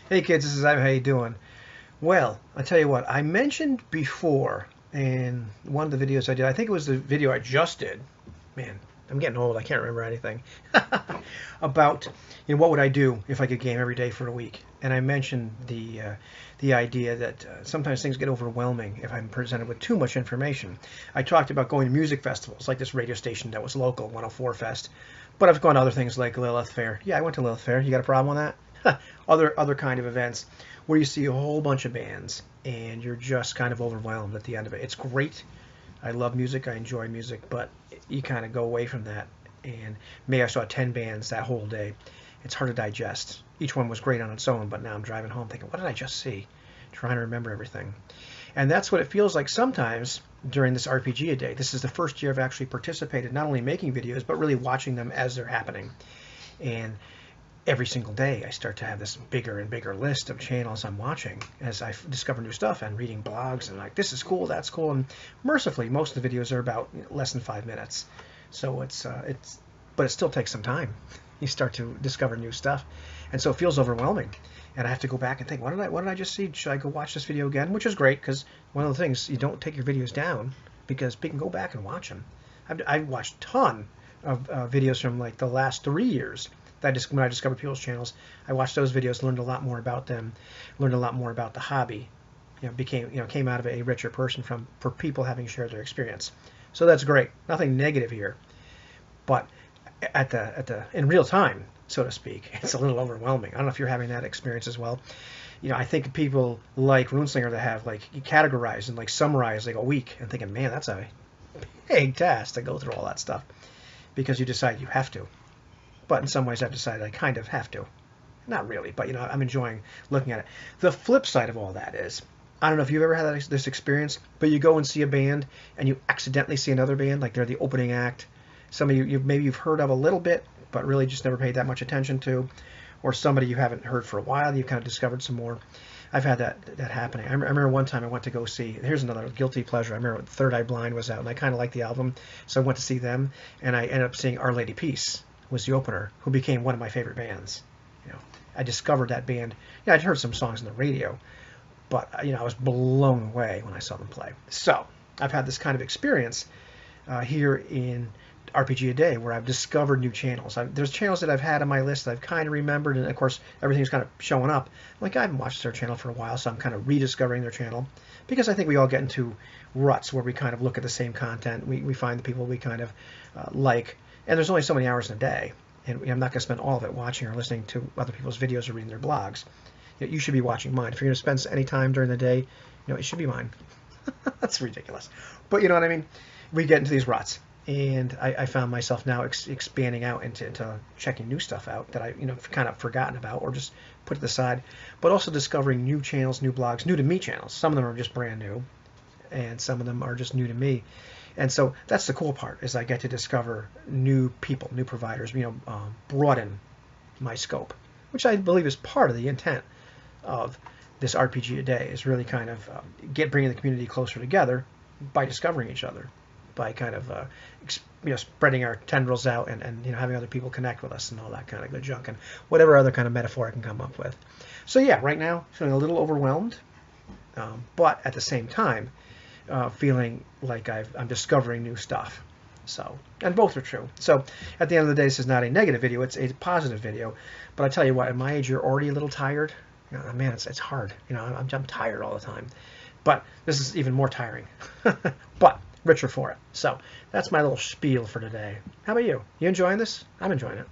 Hey kids, this is Ivan. How you doing? Well, I tell you what, I mentioned before in one of the videos I did, I think it was the video I just did. Man, I'm getting old. I can't remember anything. About, what would I do if I could game every day for a week? And I mentioned the idea that sometimes things get overwhelming if I'm presented with too much information. I talked about going to music festivals like this radio station that was local, 104 Fest. But I've gone to other things like Lilith Fair. Yeah, I went to Lilith Fair. You got a problem with that? Other kind of events where you see a whole bunch of bands and you're just kind of overwhelmed at the end of it. It's great. I love music. I enjoy music, but you kind of go away from that. And maybe I saw 10 bands that whole day. It's hard to digest. Each one was great on its own, but now I'm driving home thinking, what did I just see? Trying to remember everything. And that's what it feels like sometimes during this RPG-A-Day. This is the first year I've actually participated, not only making videos, but really watching them as they're happening. And every single day I start to have this bigger and bigger list of channels I'm watching as I discover new stuff and reading blogs and like, this is cool, that's cool. And mercifully, most of the videos are about less than 5 minutes. So but it still takes some time. You start to discover new stuff. And so it feels overwhelming. And I have to go back and think, what did I just see? Should I go watch this video again? Which is great, because one of the things, you don't take your videos down because people can go back and watch them. I've watched a ton of videos from like the last 3 years. When I discovered people's channels, I watched those videos, learned a lot more about them, learned a lot more about the hobby. Came out of it a richer person for people having shared their experience. So that's great. Nothing negative here, but in real time, so to speak, it's a little overwhelming. I don't know if you're having that experience as well. I think people like RuneSlinger that have like categorized and like summarized like a week and thinking, man, that's a big task to go through all that stuff because you decide you have to. But in some ways, I've decided I kind of have to. Not really, but I'm enjoying looking at it. The flip side of all that is, I don't know if you've ever had this experience, but you go and see a band and you accidentally see another band, like they're the opening act. Some of you maybe you've heard of a little bit, but really just never paid that much attention to, or somebody you haven't heard for a while, you've kind of discovered some more. I've had that happening. I remember one time I went to go see, here's another guilty pleasure. I remember Third Eye Blind was out, and I kind of liked the album, so I went to see them, and I ended up seeing Our Lady Peace was the opener, who became one of my favorite bands. I discovered that band. I'd heard some songs on the radio, but I was blown away when I saw them play. So I've had this kind of experience here in RPG-A-Day where I've discovered new channels. There's channels that I've had on my list that I've kind of remembered, and of course everything's kind of showing up. Like, I haven't watched their channel for a while, so I'm kind of rediscovering their channel, because I think we all get into ruts where we kind of look at the same content. We find the people we kind of like, and there's only so many hours in a day, and I'm not going to spend all of it watching or listening to other people's videos or reading their blogs. You should be watching mine. If you're going to spend any time during the day, it should be mine. That's ridiculous. But you know what I mean? We get into these ruts. And I found myself now expanding out into checking new stuff out that I kind of forgotten about or just put to the side, but also discovering new channels, new blogs, new to me channels. Some of them are just brand new, and some of them are just new to me. And so that's the cool part, is I get to discover new people, new providers, broaden my scope, which I believe is part of the intent of this RPG-A-Day, is really kind of bringing the community closer together by discovering each other, by kind of spreading our tendrils out and having other people connect with us and all that kind of good junk and whatever other kind of metaphor I can come up with. So yeah, right now feeling a little overwhelmed, but at the same time feeling like I'm discovering new stuff. So, and both are true. So at the end of the day, this is not a negative video, it's a positive video. But I tell you what, at my age, you're already a little tired. Man, it's hard. I'm tired all the time. But this is even more tiring. But richer for it. So that's my little spiel for today. How about you? You enjoying this? I'm enjoying it.